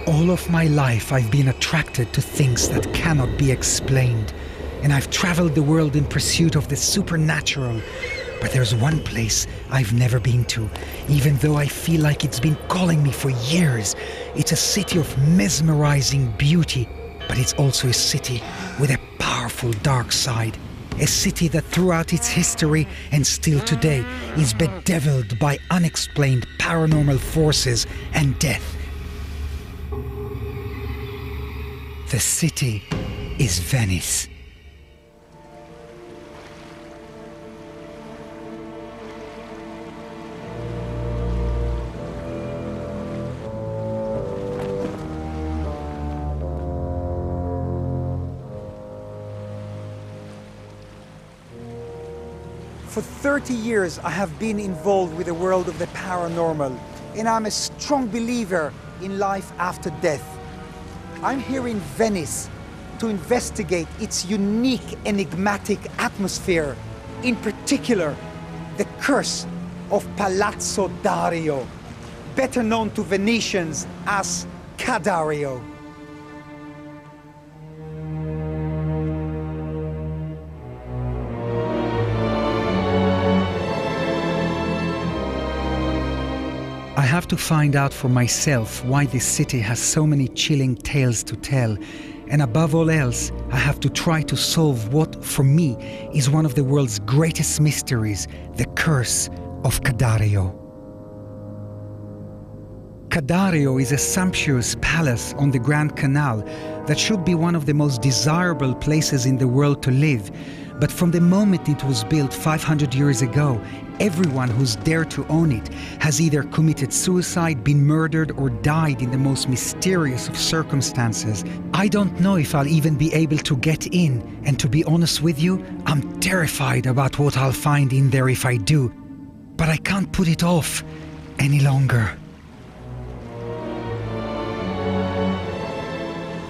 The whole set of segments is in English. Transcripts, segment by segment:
All of my life I've been attracted to things that cannot be explained, and I've traveled the world in pursuit of the supernatural. But there's one place I've never been to, even though I feel like it's been calling me for years. It's a city of mesmerizing beauty, but it's also a city with a powerful dark side. A city that throughout its history and still today is bedeviled by unexplained paranormal forces and death. The city is Venice. For 30 years, I have been involved with the world of the paranormal, and I'm a strong believer in life after death. I'm here in Venice to investigate its unique, enigmatic atmosphere, in particular, the Curse of Palazzo Dario, better known to Venetians as Ca Dario. I have to find out for myself why this city has so many chilling tales to tell, and above all else, I have to try to solve what, for me, is one of the world's greatest mysteries, the Curse of Ca Dario. Ca Dario is a sumptuous palace on the Grand Canal that should be one of the most desirable places in the world to live. But from the moment it was built 500 years ago, everyone who's dared to own it has either committed suicide, been murdered, or died in the most mysterious of circumstances. I don't know if I'll even be able to get in, and to be honest with you, I'm terrified about what I'll find in there if I do. But I can't put it off any longer.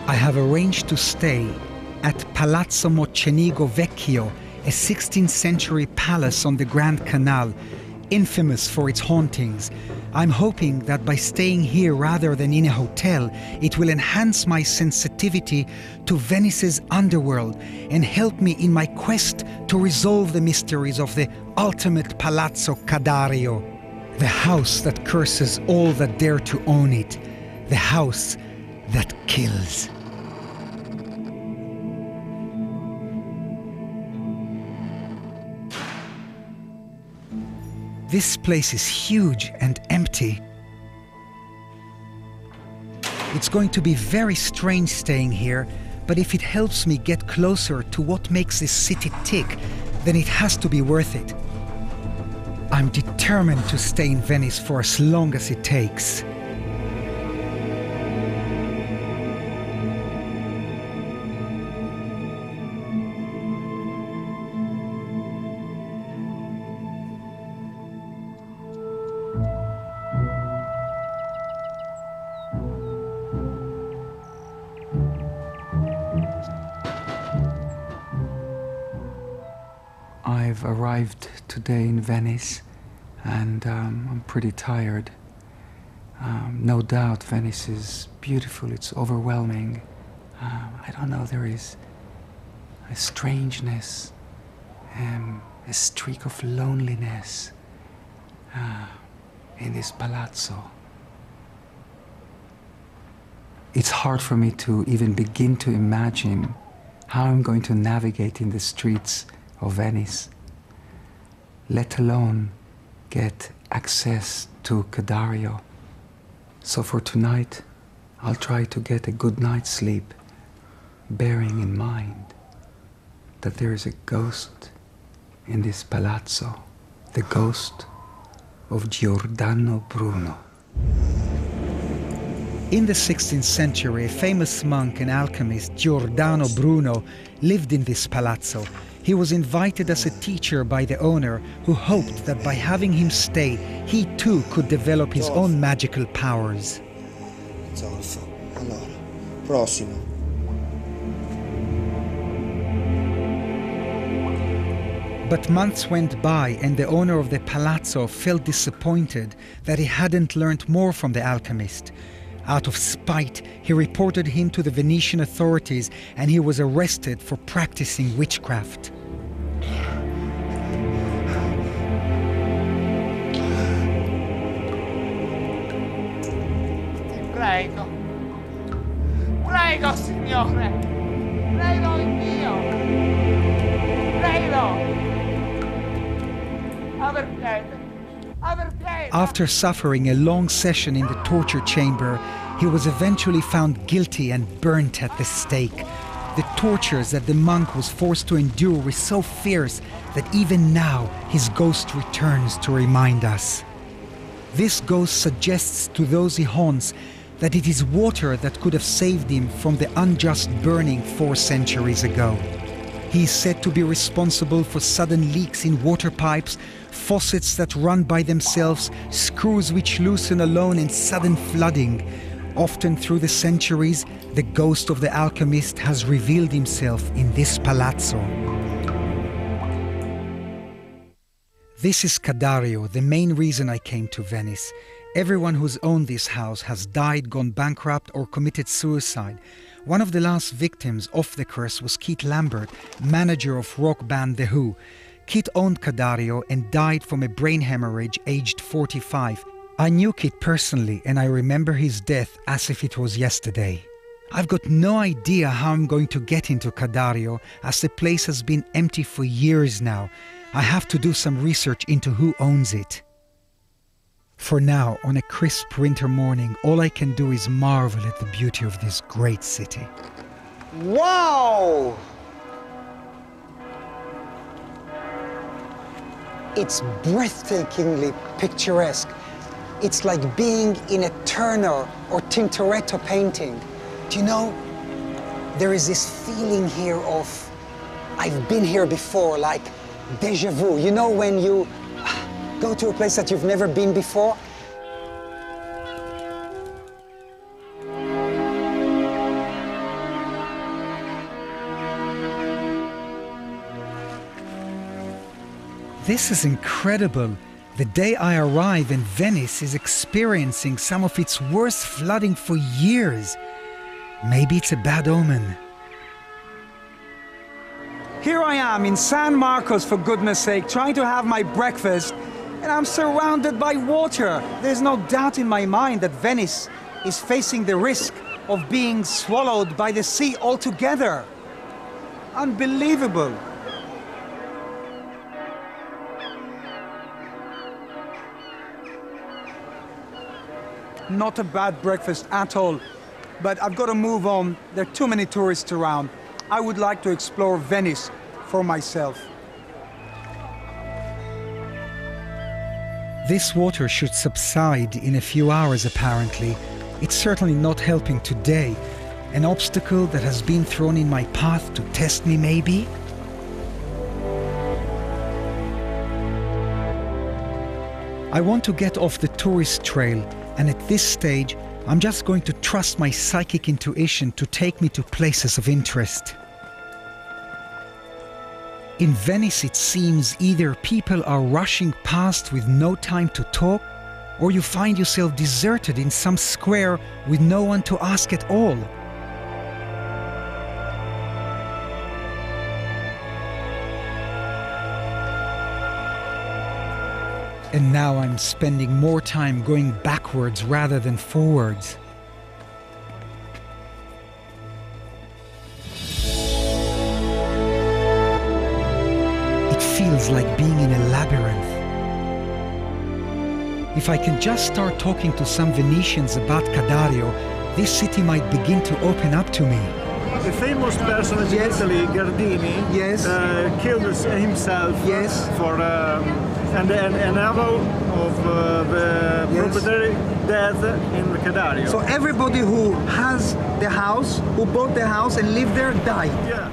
I have arranged to stay at Palazzo Mocenigo Vecchio, a 16th century palace on the Grand Canal, infamous for its hauntings. I'm hoping that by staying here rather than in a hotel, it will enhance my sensitivity to Venice's underworld and help me in my quest to resolve the mysteries of the ultimate Palazzo Ca Dario, the house that curses all that dare to own it, the house that kills. This place is huge and empty. It's going to be very strange staying here, but if it helps me get closer to what makes this city tick, then it has to be worth it. I'm determined to stay in Venice for as long as it takes. I've arrived today in Venice, and I'm pretty tired. No doubt Venice is beautiful, it's overwhelming. I don't know, there is a strangeness, a streak of loneliness in this palazzo. It's hard for me to even begin to imagine how I'm going to navigate in the streets of Venice, let alone get access to Ca Dario. So for tonight, I'll try to get a good night's sleep, bearing in mind that there is a ghost in this palazzo, the ghost of Giordano Bruno. In the 16th century, a famous monk and alchemist, Giordano Bruno, lived in this palazzo. He was invited as a teacher by the owner, who hoped that by having him stay, he too could develop his own magical powers. Zolfo. Allora, prossimo. But months went by, and the owner of the palazzo felt disappointed that he hadn't learned more from the alchemist. Out of spite, he reported him to the Venetian authorities and he was arrested for practicing witchcraft. Prego. Prego, Signore. Prego il mio. Prego. Aver piede. Aver piede. After suffering a long session in the torture chamber, he was eventually found guilty and burnt at the stake. The tortures that the monk was forced to endure were so fierce that even now his ghost returns to remind us. This ghost suggests to those he haunts that it is water that could have saved him from the unjust burning 4 centuries ago. He is said to be responsible for sudden leaks in water pipes, faucets that run by themselves, screws which loosen alone, and sudden flooding. Often through the centuries, the ghost of the alchemist has revealed himself in this palazzo. This is Ca Dario, the main reason I came to Venice. Everyone who's owned this house has died, gone bankrupt, or committed suicide. One of the last victims of the curse was Keith Lambert, manager of rock band The Who. Keith owned Ca Dario and died from a brain hemorrhage aged 45. I knew Keith personally and I remember his death as if it was yesterday. I've got no idea how I'm going to get into Ca Dario, as the place has been empty for years now. I have to do some research into who owns it. For now, on a crisp winter morning, all I can do is marvel at the beauty of this great city. Wow! It's breathtakingly picturesque. It's like being in a Turner or Tintoretto painting. Do you know, there is this feeling here of, I've been here before, like déjà vu. You know when you go to a place that you've never been before? This is incredible. The day I arrive and Venice is experiencing some of its worst flooding for years. Maybe it's a bad omen. Here I am in San Marcos, for goodness sake, trying to have my breakfast, and I'm surrounded by water. There's no doubt in my mind that Venice is facing the risk of being swallowed by the sea altogether. Unbelievable. Not a bad breakfast at all, but I've got to move on. There are too many tourists around. I would like to explore Venice for myself. This water should subside in a few hours apparently. It's certainly not helping today. An obstacle that has been thrown in my path to test me maybe? I want to get off the tourist trail, and at this stage I'm just going to trust my psychic intuition to take me to places of interest. In Venice, it seems either people are rushing past with no time to talk, or you find yourself deserted in some square with no one to ask at all. And now I'm spending more time going backwards rather than forwards. It feels like being in a labyrinth. If I can just start talking to some Venetians about Ca Dario, this city might begin to open up to me. A famous personage in Italy, Gardini, killed himself for and a novel of the proprietary death in Ca Dario. So everybody who has the house, who bought the house and lived there, died? Yeah.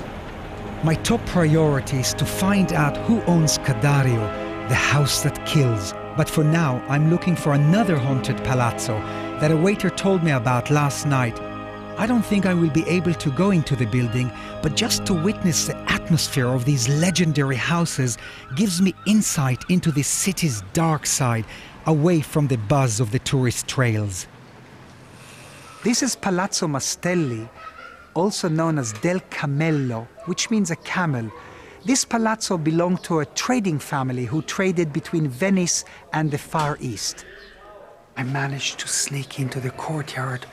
My top priority is to find out who owns Ca Dario, the house that kills. But for now, I'm looking for another haunted palazzo that a waiter told me about last night. I don't think I will be able to go into the building, but just to witness the atmosphere of these legendary houses gives me insight into this city's dark side, away from the buzz of the tourist trails. This is Palazzo Mastelli, also known as Del Camello, which means a camel. This palazzo belonged to a trading family who traded between Venice and the Far East. I managed to sneak into the courtyard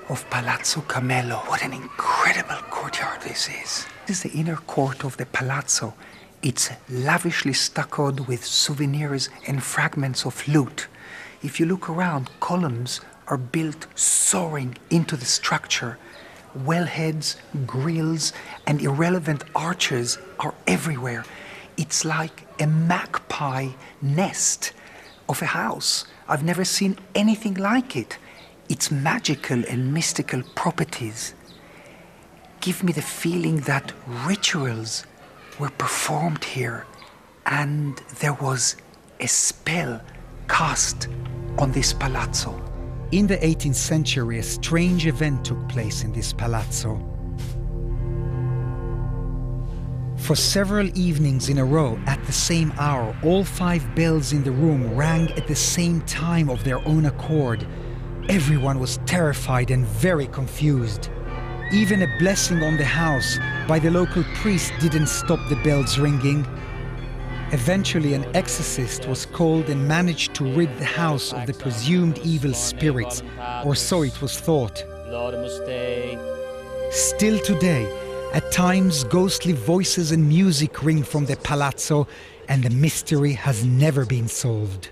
of Palazzo Camello. What an incredible courtyard this is. This is the inner court of the palazzo. It's lavishly stuccoed with souvenirs and fragments of loot. If you look around, columns are built soaring into the structure. Wellheads, grills, and irrelevant arches are everywhere. It's like a magpie nest of a house. I've never seen anything like it. Its magical and mystical properties give me the feeling that rituals were performed here and there was a spell cast on this palazzo. In the 18th century, a strange event took place in this palazzo. For several evenings in a row, at the same hour, all 5 bells in the room rang at the same time of their own accord. Everyone was terrified and very confused. Even a blessing on the house by the local priest didn't stop the bells ringing. Eventually, an exorcist was called and managed to rid the house of the presumed evil spirits, or so it was thought. Still today, at times ghostly voices and music ring from the palazzo, and the mystery has never been solved.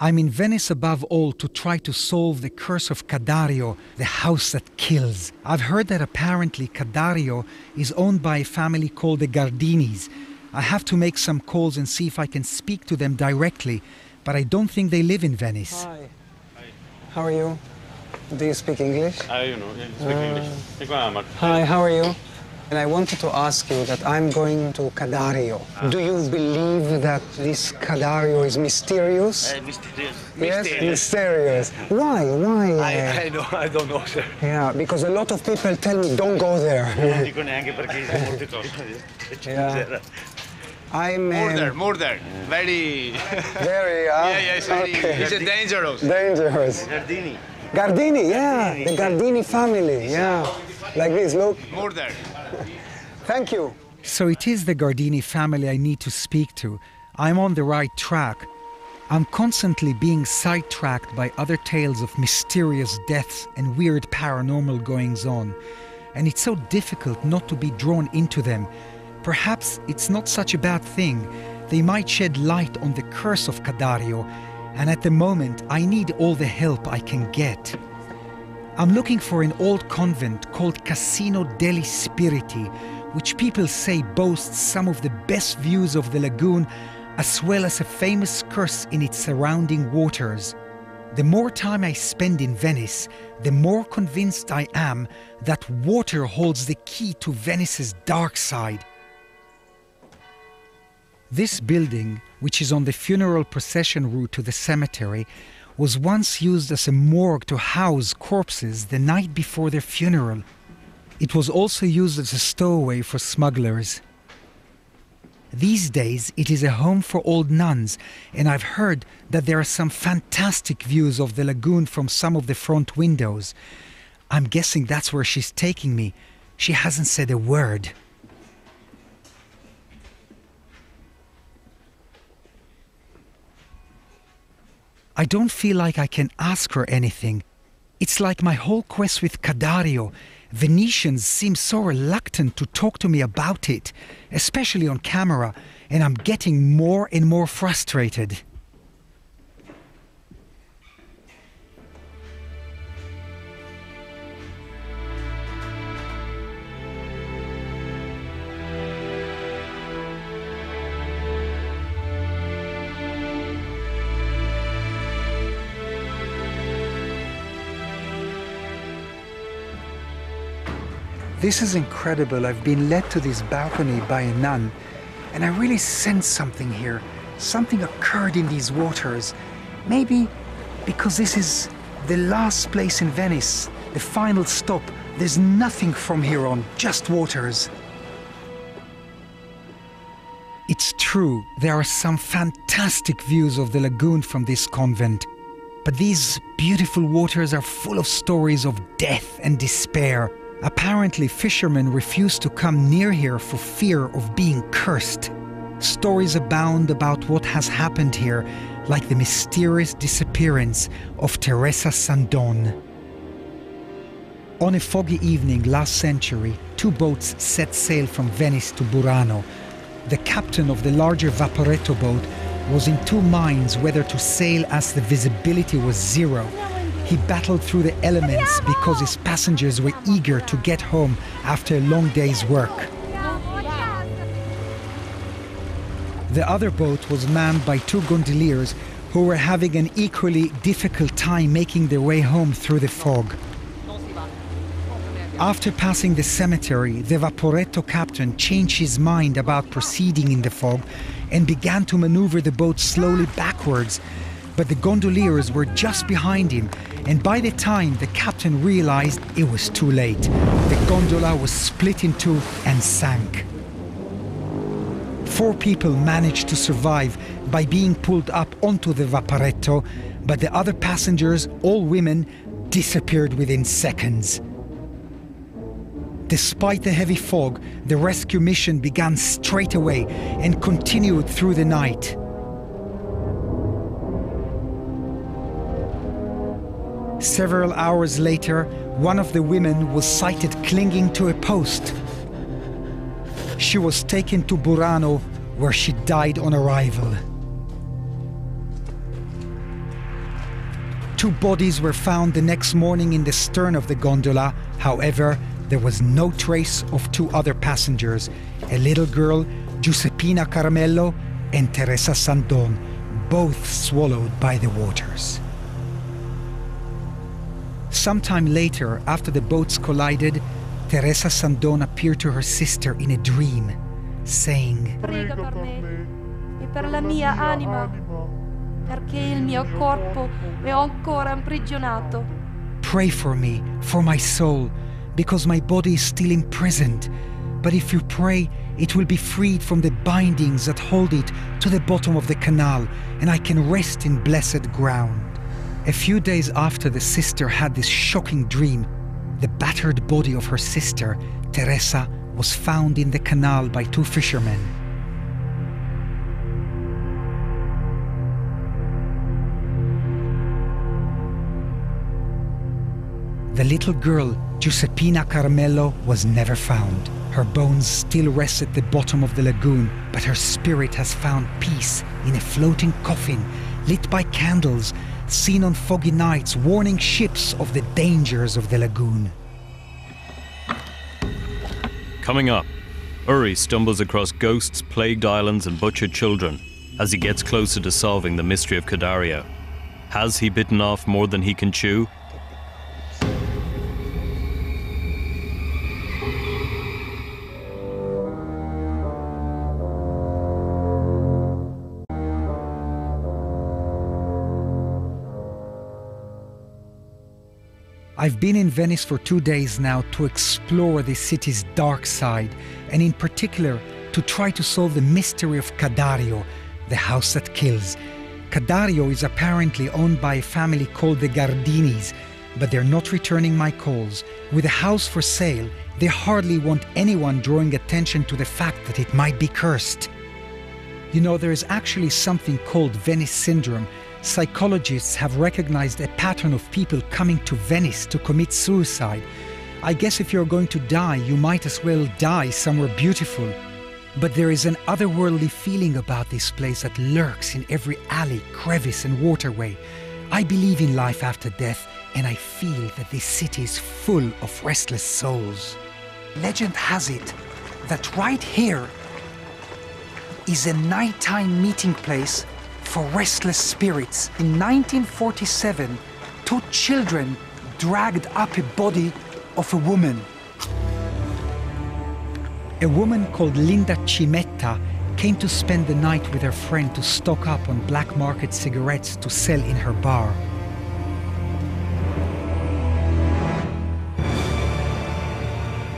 I'm in Venice above all to try to solve the Curse of Ca Dario, the house that kills. I've heard that apparently Ca Dario is owned by a family called the Gardinis. I have to make some calls and see if I can speak to them directly, but I don't think they live in Venice. Hi. How are you? Do you speak English? You know, I speak English. Hi, how are you? And I wanted to ask you that I'm going to Ca Dario. Do you believe that this Ca Dario is mysterious? Mysterious. Yes, mysterious. Why? Why? I don't know, sir. Yeah, because a lot of people tell me don't go there. Yeah. I'm Murder. Very. very. Yes. Okay. It's dangerous. Dangerous. Gardini. Gardini, yeah, the Gardini family, yeah. Like this, look. Murder. Thank you. So it is the Gardini family I need to speak to. I'm on the right track. I'm constantly being sidetracked by other tales of mysterious deaths and weird paranormal goings-on. And it's so difficult not to be drawn into them. Perhaps it's not such a bad thing. They might shed light on the curse of Ca Dario, and at the moment I need all the help I can get. I'm looking for an old convent called Casino degli Spiriti, which people say boasts some of the best views of the lagoon, as well as a famous curse in its surrounding waters. The more time I spend in Venice, the more convinced I am that water holds the key to Venice's dark side. This building, which is on the funeral procession route to the cemetery, was once used as a morgue to house corpses the night before their funeral. It was also used as a stowaway for smugglers. These days, it is a home for old nuns, and I've heard that there are some fantastic views of the lagoon from some of the front windows. I'm guessing that's where she's taking me. She hasn't said a word. I don't feel like I can ask her anything. It's like my whole quest with Ca Dario. Venetians seem so reluctant to talk to me about it, especially on camera, and I'm getting more and more frustrated. This is incredible. I've been led to this balcony by a nun, and I really sense something here. Something occurred in these waters. Maybe because this is the last place in Venice, the final stop. There's nothing from here on, just waters. It's true, there are some fantastic views of the lagoon from this convent. But these beautiful waters are full of stories of death and despair. Apparently, fishermen refuse to come near here for fear of being cursed. Stories abound about what has happened here, like the mysterious disappearance of Teresa Sandon. On a foggy evening last century, 2 boats set sail from Venice to Burano. The captain of the larger Vaporetto boat was in 2 minds whether to sail as the visibility was 0. He battled through the elements because his passengers were eager to get home after a long day's work. The other boat was manned by 2 gondoliers who were having an equally difficult time making their way home through the fog. After passing the cemetery, the Vaporetto captain changed his mind about proceeding in the fog and began to maneuver the boat slowly backwards. But the gondoliers were just behind him, and by the time the captain realized, it was too late. The gondola was split in 2 and sank. 4 people managed to survive by being pulled up onto the Vaporetto, but the other passengers, all women, disappeared within seconds. Despite the heavy fog, the rescue mission began straight away and continued through the night. Several hours later, one of the women was sighted clinging to a post. She was taken to Burano, where she died on arrival. 2 bodies were found the next morning in the stern of the gondola. However, there was no trace of 2 other passengers, a little girl, Giuseppina Caramello, and Teresa Sandon, both swallowed by the waters. Sometime later, after the boats collided, Teresa Sandon appeared to her sister in a dream, saying, Prega per me e per la mia anima, perché il mio corpo è ancora imprigionato. Pray for me, for my soul, because my body is still imprisoned. But if you pray, it will be freed from the bindings that hold it to the bottom of the canal, and I can rest in blessed ground. A few days after the sister had this shocking dream, the battered body of her sister, Teresa, was found in the canal by 2 fishermen. The little girl, Giuseppina Caramello, was never found. Her bones still rest at the bottom of the lagoon, but her spirit has found peace in a floating coffin lit by candles, seen on foggy nights, warning ships of the dangers of the lagoon. Coming up, Uri stumbles across ghosts, plagued islands and butchered children as he gets closer to solving the mystery of Ca Dario. Has he bitten off more than he can chew? I've been in Venice for 2 days now to explore the city's dark side, and in particular to try to solve the mystery of Ca Dario, the house that kills. Ca Dario is apparently owned by a family called the Gardinis, but they're not returning my calls. With a house for sale, they hardly want anyone drawing attention to the fact that it might be cursed. You know, there is actually something called Venice syndrome. Psychologists have recognized a pattern of people coming to Venice to commit suicide. I guess if you're going to die, you might as well die somewhere beautiful. But there is an otherworldly feeling about this place that lurks in every alley, crevice and waterway. I believe in life after death, and I feel that this city is full of restless souls. Legend has it that right here is a nighttime meeting place for restless spirits. In 1947, 2 children dragged up a body of a woman. A woman called Linda Cimetta came to spend the night with her friend to stock up on black market cigarettes to sell in her bar.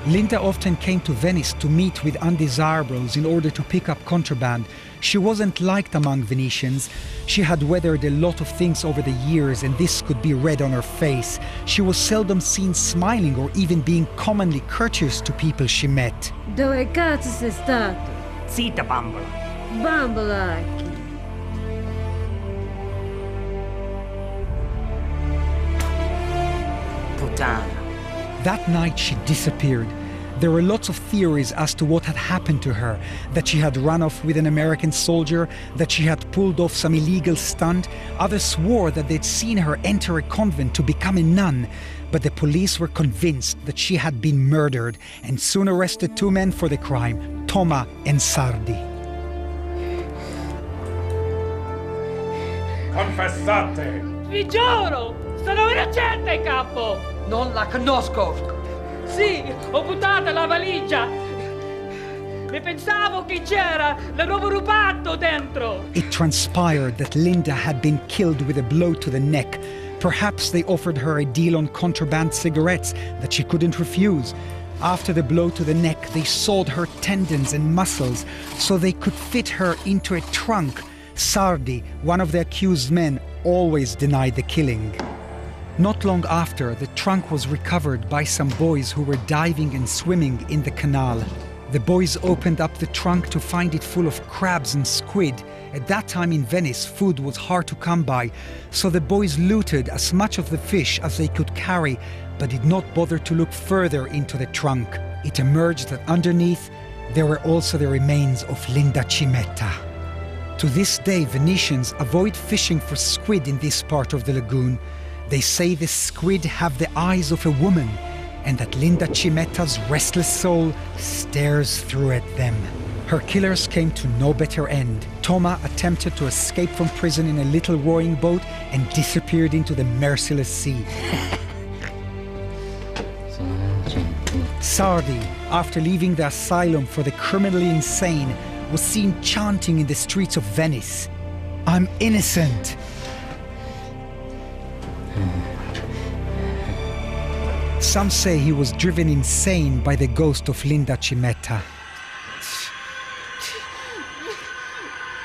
Linda often came to Venice to meet with undesirables in order to pick up contraband. She wasn't liked among Venetians. She had weathered a lot of things over the years, and this could be read on her face. She was seldom seen smiling or even being commonly courteous to people she met. Dove cazzo sei stato? Zitta, bambola. Bambola chi? Puttana. That night she disappeared. There were lots of theories as to what had happened to her, that she had run off with an American soldier, that she had pulled off some illegal stunt. Others swore that they'd seen her enter a convent to become a nun, but the police were convinced that she had been murdered and soon arrested two men for the crime, Toma and Sardi. Confessate! Vi giuro! Sono innocente, capo! Non la conosco! Sì, ho buttato la valigia! E pensavo che c'era l'avevo rubato dentro! It transpired that Linda had been killed with a blow to the neck. Perhaps they offered her a deal on contraband cigarettes that she couldn't refuse. After the blow to the neck, they sawed her tendons and muscles so they could fit her into a trunk. Sardi, one of the accused men, always denied the killing. Not long after, the trunk was recovered by some boys who were diving and swimming in the canal. The boys opened up the trunk to find it full of crabs and squid. At that time in Venice, food was hard to come by, so the boys looted as much of the fish as they could carry, but did not bother to look further into the trunk. It emerged that underneath, there were also the remains of Linda Cimetta. To this day, Venetians avoid fishing for squid in this part of the lagoon. They say the squid have the eyes of a woman, and that Linda Cimetta's restless soul stares through at them. Her killers came to no better end. Toma attempted to escape from prison in a little rowing boat and disappeared into the merciless sea. Sardi, after leaving the asylum for the criminally insane, was seen chanting in the streets of Venice, "I'm innocent." Some say he was driven insane by the ghost of Linda Cimetta.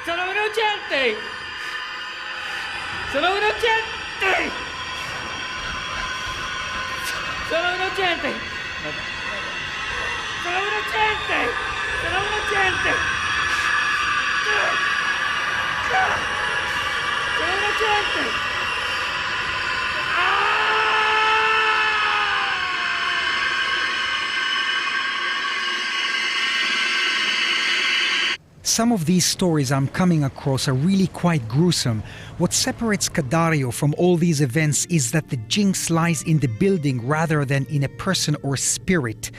Sono innocente! Sono innocente! Sono innocente! Sono innocente! Sono innocente! Sono innocente! Some of these stories I'm coming across are really quite gruesome. What separates Ca Dario from all these events is that the jinx lies in the building rather than in a person or spirit.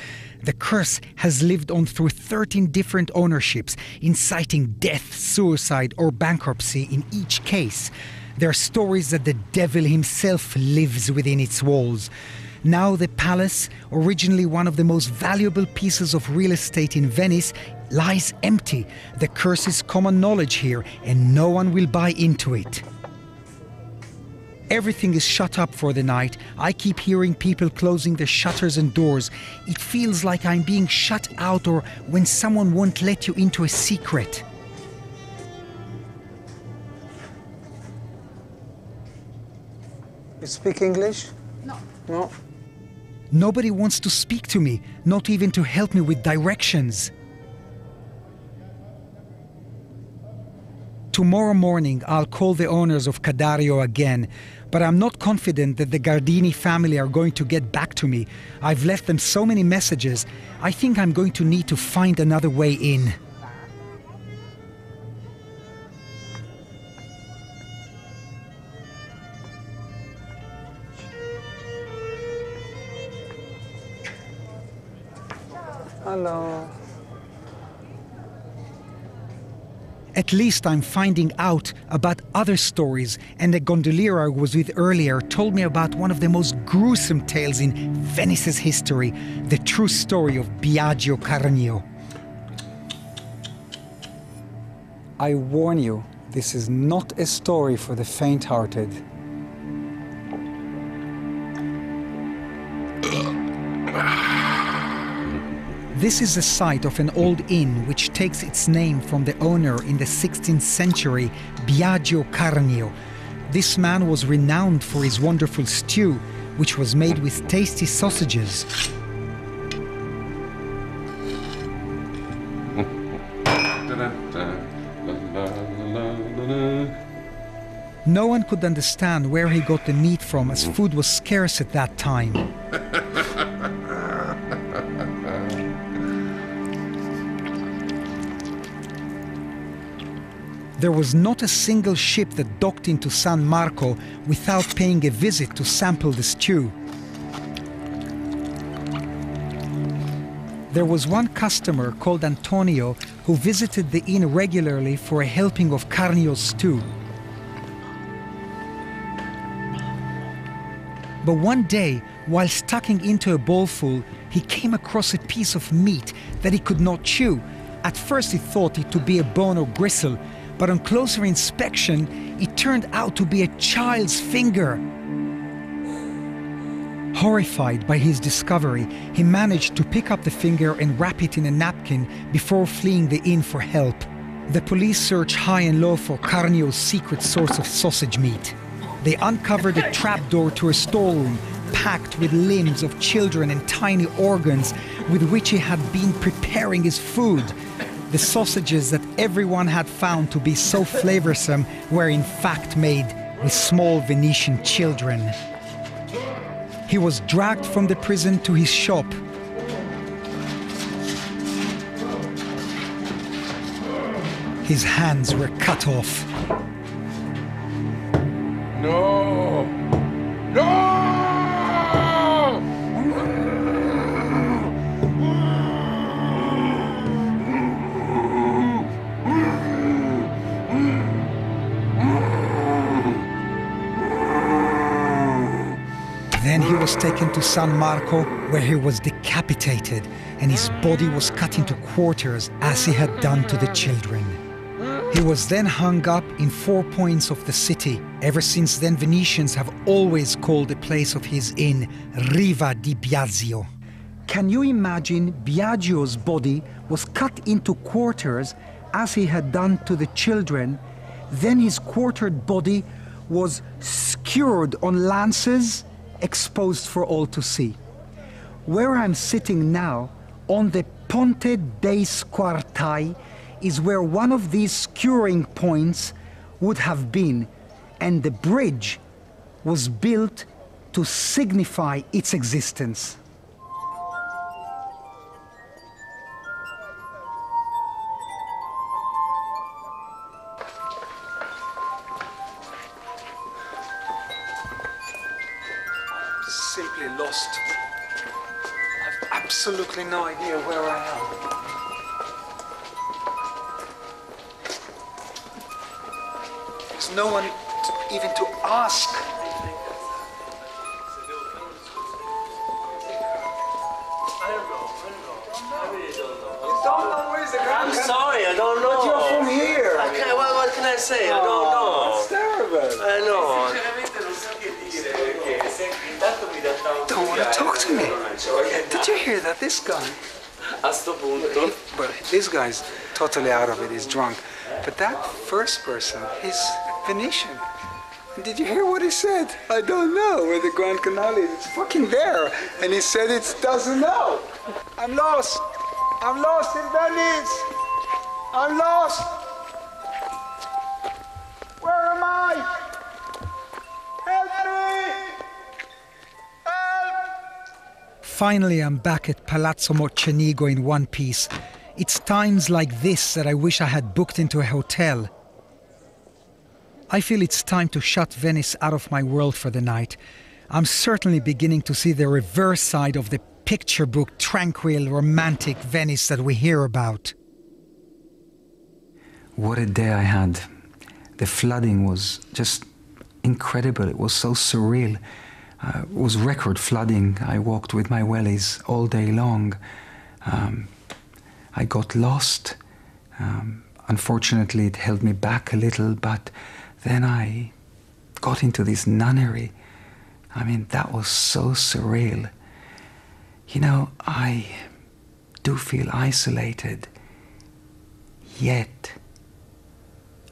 The curse has lived on through 13 different ownerships, inciting death, suicide, or bankruptcy in each case. There are stories that the devil himself lives within its walls. Now the palace, originally one of the most valuable pieces of real estate in Venice, lies empty. The curse is common knowledge here, and no one will buy into it. Everything is shut up for the night. I keep hearing people closing the shutters and doors. It feels like I'm being shut out, or when someone won't let you into a secret. You speak English? No. No? Nobody wants to speak to me, not even to help me with directions. Tomorrow morning, I'll call the owners of Ca Dario again, but I'm not confident that the Gardini family are going to get back to me. I've left them so many messages. I think I'm going to need to find another way in. Hello. At least I'm finding out about other stories, and the gondolier I was with earlier told me about one of the most gruesome tales in Venice's history, the true story of Biagio Carnio. I warn you, this is not a story for the faint-hearted. This is the site of an old inn which takes its name from the owner in the 16th century, Biagio Carnio. This man was renowned for his wonderful stew, which was made with tasty sausages. No one could understand where he got the meat from, as food was scarce at that time. There was not a single ship that docked into San Marco without paying a visit to sample the stew. There was one customer called Antonio who visited the inn regularly for a helping of Carnio's stew. But one day, while stucking into a bowlful, he came across a piece of meat that he could not chew. At first he thought it to be a bone or gristle, but on closer inspection, it turned out to be a child's finger. Horrified by his discovery, he managed to pick up the finger and wrap it in a napkin before fleeing the inn for help. The police searched high and low for Carnio's secret source of sausage meat. They uncovered a trapdoor to a storeroom packed with limbs of children and tiny organs with which he had been preparing his food. The sausages that everyone had found to be so flavorsome were in fact made with small Venetian children. He was dragged from the prison to his shop. His hands were cut off. No! No! Then he was taken to San Marco, where he was decapitated, and his body was cut into quarters as he had done to the children. He was then hung up in 4 points of the city. Ever since then, Venetians have always called the place of his inn Riva di Biagio. Can you imagine Biagio's body was cut into quarters as he had done to the children? Then his quartered body was skewered on lances, exposed for all to see. Where I'm sitting now, on the Ponte dei Squartai, is where one of these skewering points would have been, and the bridge was built to signify its existence. Simply lost. I've absolutely no idea where I am. There's no one even to ask. I'm sorry, I don't know. But you're from here. What can I say? I don't know. It's terrible. I know. Don't want to talk to me. Did you hear that? This guy. A sto punto. Well, this guy's totally out of it. He's drunk. But that first person, he's Venetian. And did you hear what he said? I don't know where the Grand Canal is. It's fucking there. And he said it doesn't know. I'm lost. I'm lost in Venice. I'm lost. Where am I? Help me! Help! Finally, I'm back at Palazzo Mocenigo in one piece. It's times like this that I wish I had booked into a hotel. I feel it's time to shut Venice out of my world for the night. I'm certainly beginning to see the reverse side of the picture book, tranquil, romantic Venice that we hear about. What a day I had. The flooding was just incredible. It was so surreal. It was record flooding. I walked with my wellies all day long. I got lost. Unfortunately, it held me back a little, but then I got into this nunnery. I mean, that was so surreal. You know, I do feel isolated. Yet,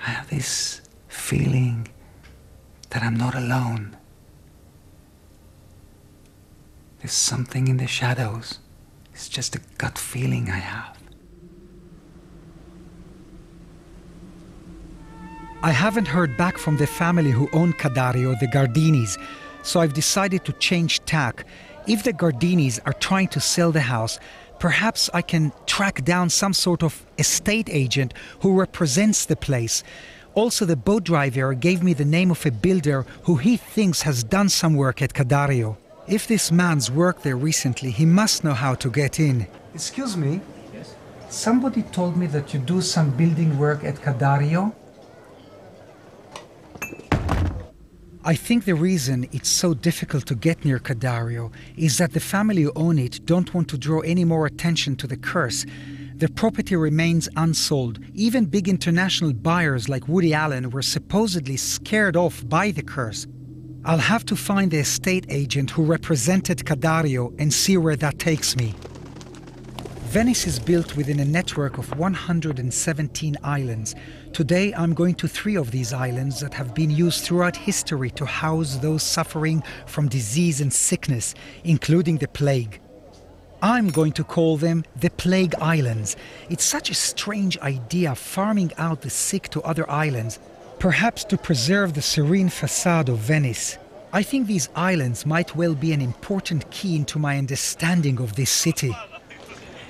I have this feeling that I'm not alone. There's something in the shadows. It's just a gut feeling I have. I haven't heard back from the family who own Ca Dario, the Gardinis, so I've decided to change tack. If the Gardinis are trying to sell the house, perhaps I can track down some sort of estate agent who represents the place. Also, the boat driver gave me the name of a builder who he thinks has done some work at Ca Dario. If this man's worked there recently, he must know how to get in. Excuse me? Yes? Somebody told me that you do some building work at Ca Dario. I think the reason it's so difficult to get near Ca Dario is that the family who own it don't want to draw any more attention to the curse. The property remains unsold. Even big international buyers like Woody Allen were supposedly scared off by the curse. I'll have to find the estate agent who represented Ca Dario and see where that takes me. Venice is built within a network of 117 islands. Today I'm going to 3 of these islands that have been used throughout history to house those suffering from disease and sickness, including the plague. I'm going to call them the Plague Islands. It's such a strange idea, farming out the sick to other islands, perhaps to preserve the serene facade of Venice. I think these islands might well be an important key into my understanding of this city.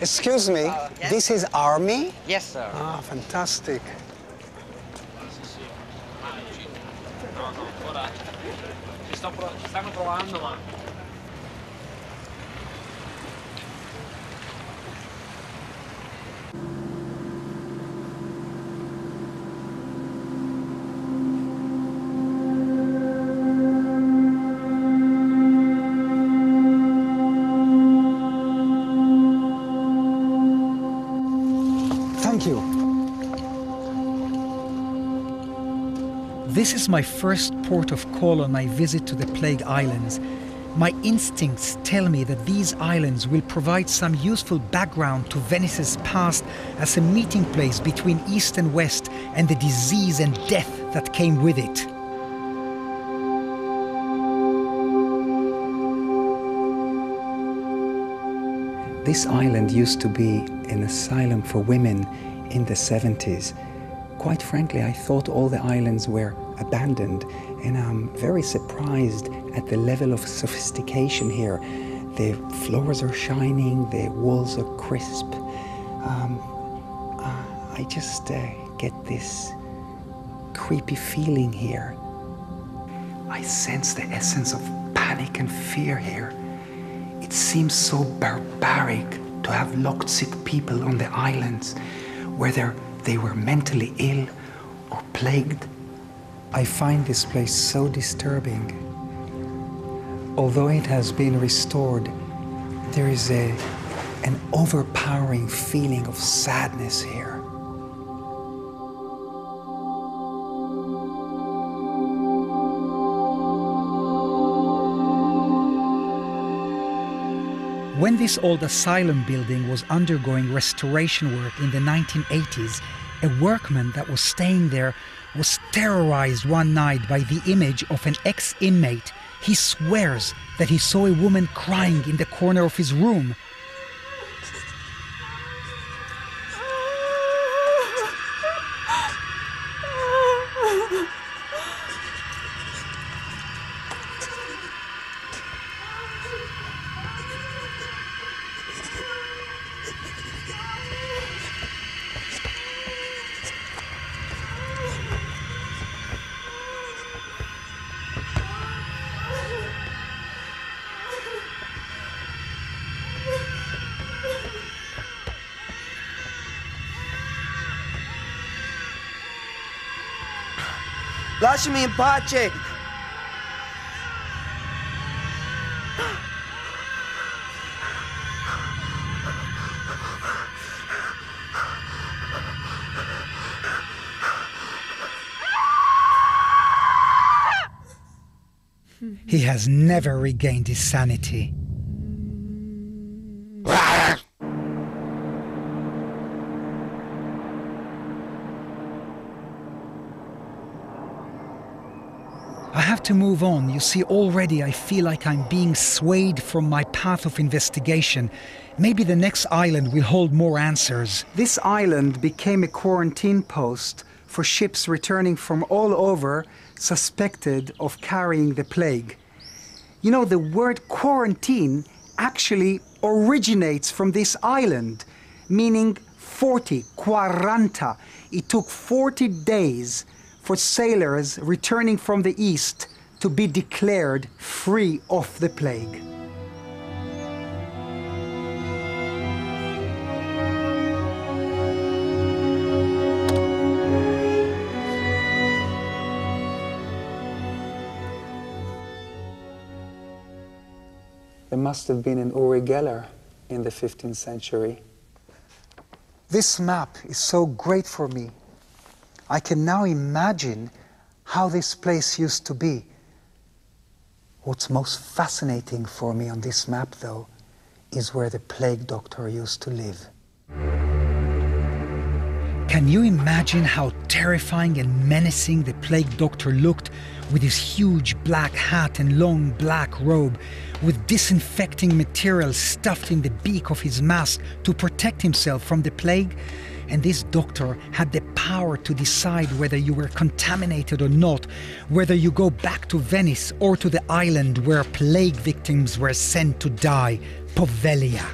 Excuse me, yes? This is army? Yes, sir. Ah, fantastic. Ci stanno provando, ma... Thank you. This is my first port of call on my visit to the Plague Islands. My instincts tell me that these islands will provide some useful background to Venice's past as a meeting place between East and West and the disease and death that came with it. This island used to be an asylum for women in the 70s. Quite frankly, I thought all the islands were abandoned, and I'm very surprised at the level of sophistication here. The floors are shining, the walls are crisp. I just get this creepy feeling here. I sense the essence of panic and fear here. It seems so barbaric to have locked sick people on the islands, whether they were mentally ill or plagued. I find this place so disturbing. Although it has been restored, there is an overpowering feeling of sadness here. When this old asylum building was undergoing restoration work in the 1980s, a workman that was staying there was terrorized one night by the image of an ex-inmate. He swears that he saw a woman crying in the corner of his room. Lasciami in pace! He has never regained his sanity. to move on. You see, already I feel like I'm being swayed from my path of investigation. Maybe the next island will hold more answers. This island became a quarantine post for ships returning from all over suspected of carrying the plague. You know, the word quarantine actually originates from this island, meaning 40, 40. It took 40 days for sailors returning from the east to be declared free of the plague. There must have been an Uri Geller in the 15th century. This map is so great for me. I can now imagine how this place used to be. What's most fascinating for me on this map, though, is where the plague doctor used to live. Can you imagine how terrifying and menacing the plague doctor looked with his huge black hat and long black robe, with disinfecting material stuffed in the beak of his mask to protect himself from the plague? And this doctor had the power to decide whether you were contaminated or not, whether you go back to Venice or to the island where plague victims were sent to die, Poveglia.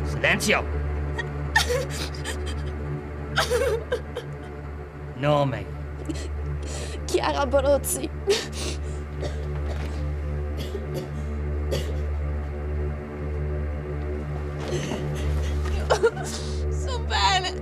Silenzio! Nome. Chiara Borozzi. Sto bene.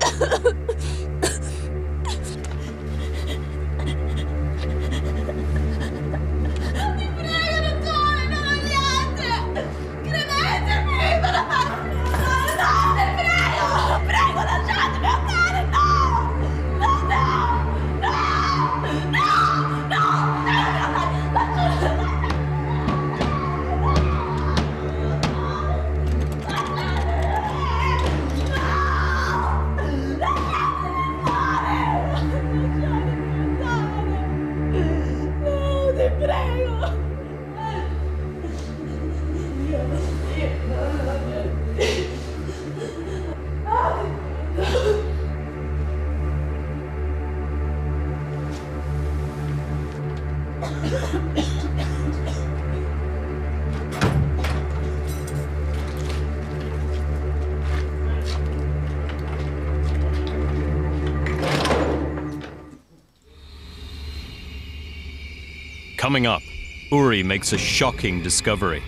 Coming up, Uri makes a shocking discovery.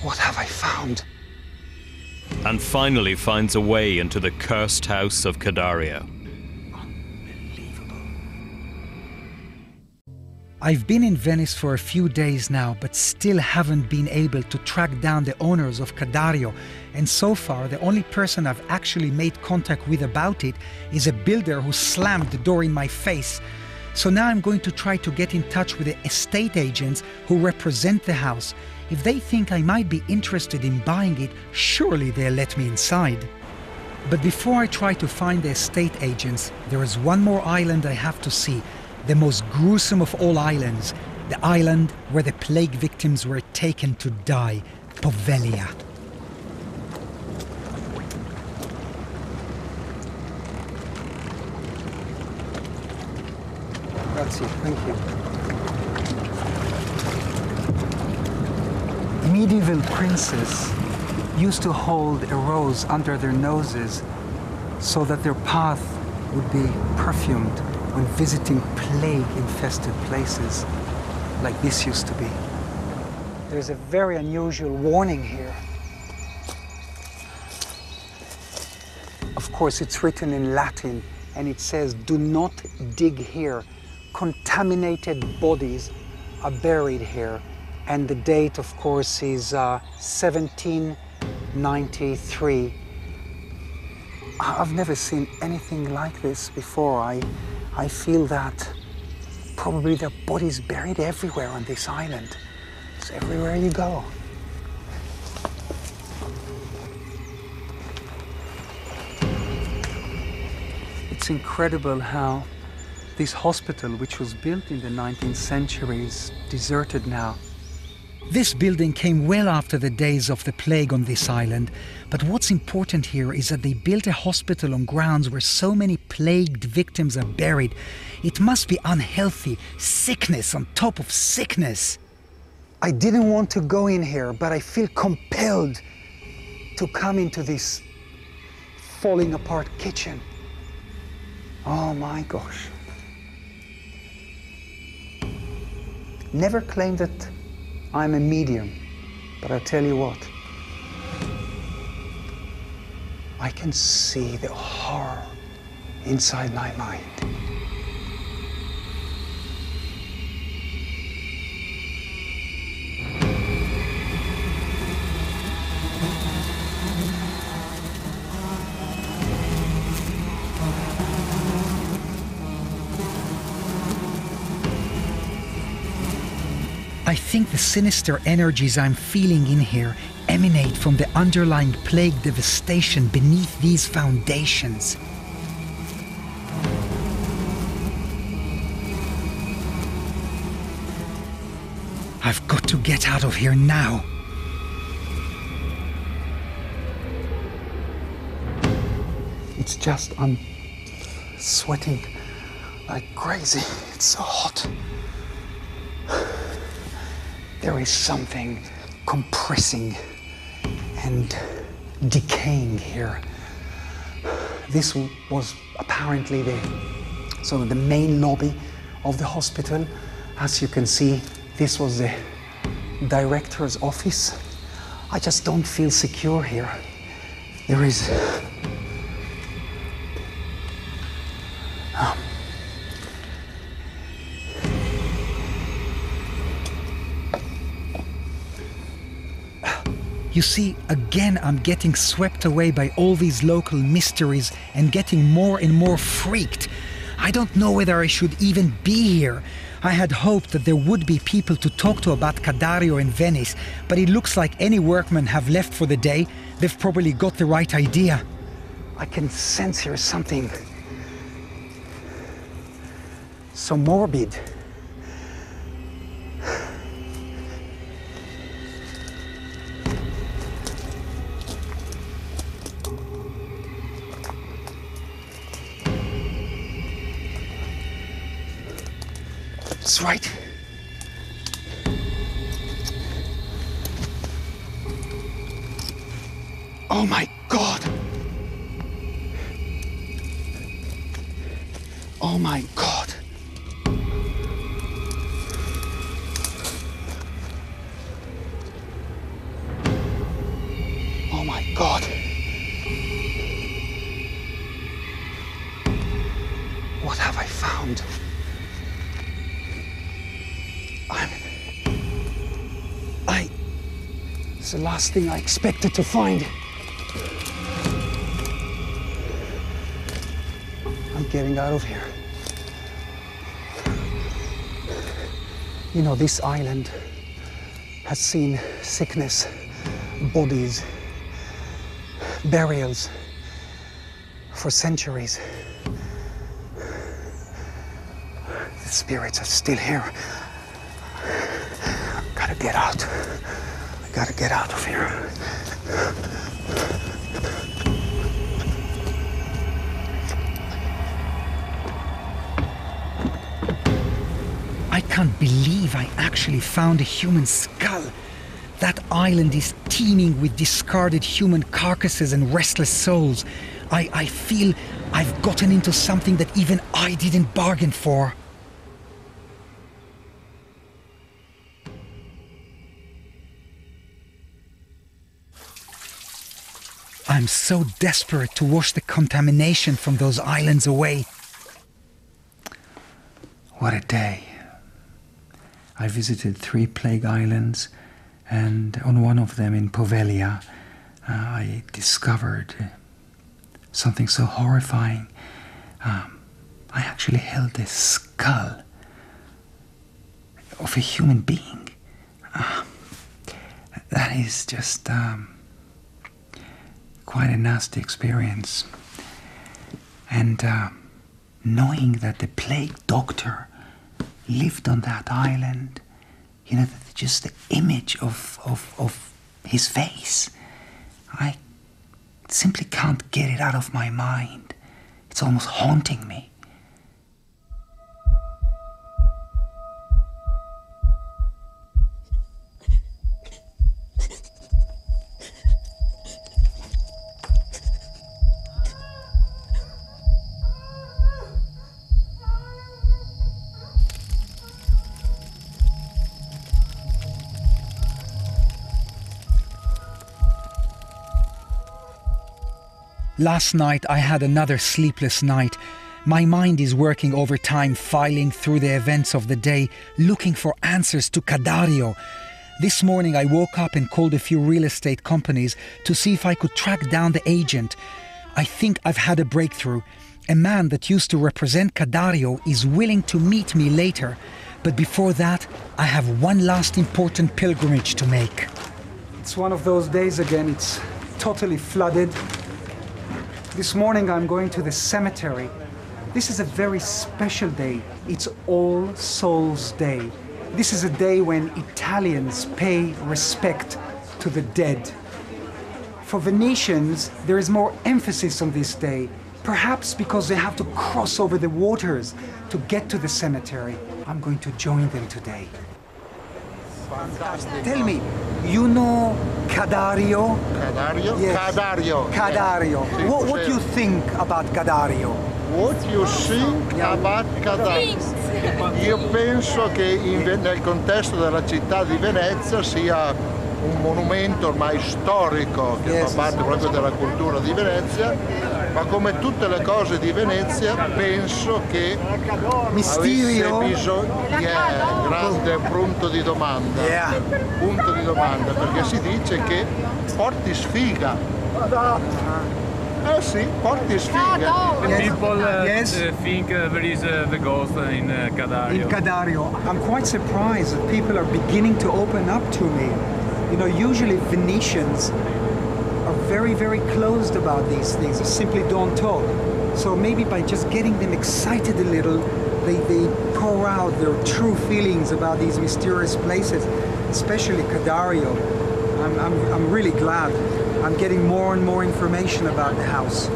What have I found? And finally finds a way into the cursed house of Ca Dario. I've been in Venice for a few days now, but still haven't been able to track down the owners of Ca Dario, and so far the only person I've actually made contact with about it is a builder who slammed the door in my face. So now I'm going to try to get in touch with the estate agents who represent the house. If they think I might be interested in buying it, surely they'll let me inside. But before I try to find the estate agents, there is one more island I have to see, the most gruesome of all islands, the island where the plague victims were taken to die, Poveglia. Grazie, thank you. Medieval princes used to hold a rose under their noses so that their path would be perfumed when visiting plague-infested places like this used to be. There's a very unusual warning here. Of course, it's written in Latin, and it says, "Do not dig here. Contaminated bodies are buried here." And the date, of course, is 17 93. I've never seen anything like this before. I feel that probably there are bodies buried everywhere on this island. It's everywhere you go. It's incredible how this hospital, which was built in the 19th century, is deserted now. This building came well after the days of the plague on this island, but what's important here is that they built a hospital on grounds where so many plagued victims are buried. It must be unhealthy, sickness on top of sickness. I didn't want to go in here, but I feel compelled to come into this falling apart kitchen. Oh my gosh. Never claimed that I'm a medium, but I'll tell you what. I can see the horror inside my mind. I think the sinister energies I'm feeling in here emanate from the underlying plague devastation beneath these foundations. I've got to get out of here now. It's just, I'm sweating like crazy. It's so hot. There is something compressing and decaying here. This was apparently the main lobby of the hospital. As you can see, this was the director's office. I just don't feel secure here. There is You see, again I'm getting swept away by all these local mysteries and getting more and more freaked. I don't know whether I should even be here. I had hoped that there would be people to talk to about Ca Dario in Venice, but it looks like any workmen have left for the day. They've probably got the right idea. I can sense here something so morbid. It's right. Oh my God. Oh my God. Oh my God. What have I found? It's the last thing I expected to find. I'm getting out of here. You know, this island has seen sickness, bodies, burials for centuries. The spirits are still here. Gotta get out. I gotta get out of here. I can't believe I actually found a human skull. That island is teeming with discarded human carcasses and restless souls. I feel I've gotten into something that even I didn't bargain for. I'm so desperate to wash the contamination from those islands away. What a day. I visited 3 plague islands, and on one of them in Poveglia, I discovered something so horrifying. I actually held the skull of a human being. That is just quite a nasty experience. And knowing that the plague doctor lived on that island, you know, just the image of his face, I simply can't get it out of my mind. It's almost haunting me. Last night I had another sleepless night. My mind is working overtime, filing through the events of the day, looking for answers to Ca Dario. This morning I woke up and called a few real estate companies to see if I could track down the agent. I think I've had a breakthrough. A man that used to represent Ca Dario is willing to meet me later. But before that, I have one last important pilgrimage to make. It's one of those days again. It's totally flooded. This morning I'm going to the cemetery. This is a very special day. It's All Souls Day. This is a day when Italians pay respect to the dead. For Venetians, there is more emphasis on this day, perhaps because they have to cross over the waters to get to the cemetery. I'm going to join them today. Tell me, you know Ca Dario? Ca Dario? Yes. Ca Dario. Ca Dario. Sì, What do you think about Ca Dario? What you think about Ca Dario? Io penso che nel contesto della città di Venezia sia un monumento ormai storico che fa parte proprio della cultura di Venezia, ma come tutte le cose di Venezia penso che Misterio. avesse bisogno grande punto di domanda, perché si dice che porti sfiga. Sì, porti sfiga. People think there is the ghost in Ca Dario. In Ca Dario. I'm quite surprised that people are beginning to open up to me. You know, usually Venetians are very, very closed about these things. They simply don't talk. So maybe by just getting them excited a little, they pour out their true feelings about these mysterious places, especially Ca Dario. I'm really glad. I'm getting more and more information about the house.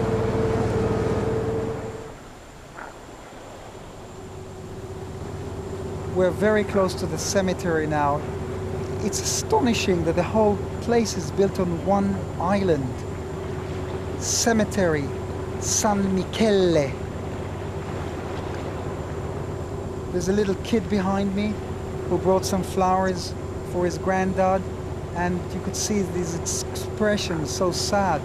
We're very close to the cemetery now. It's astonishing that the whole place is built on one island. Cemetery San Michele. There's a little kid behind me who brought some flowers for his granddad, and you could see these expressions, so sad.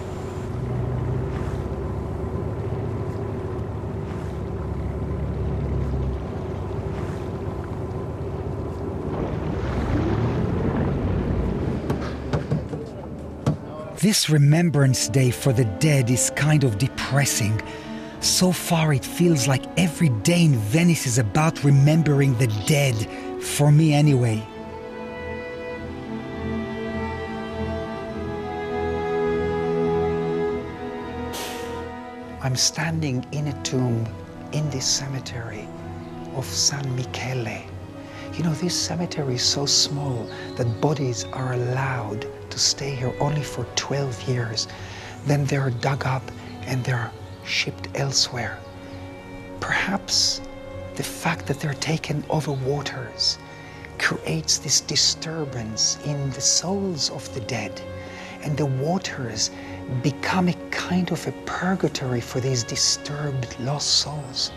This Remembrance Day for the dead is kind of depressing. So far it feels like every day in Venice is about remembering the dead, for me anyway. I'm standing in a tomb in this cemetery of San Michele. You know, this cemetery is so small that bodies are allowed to stay here only for 12 years. Then they are dug up and they're shipped elsewhere. Perhaps the fact that they're taken over waters creates this disturbance in the souls of the dead, and the waters become a kind of a purgatory for these disturbed, lost souls.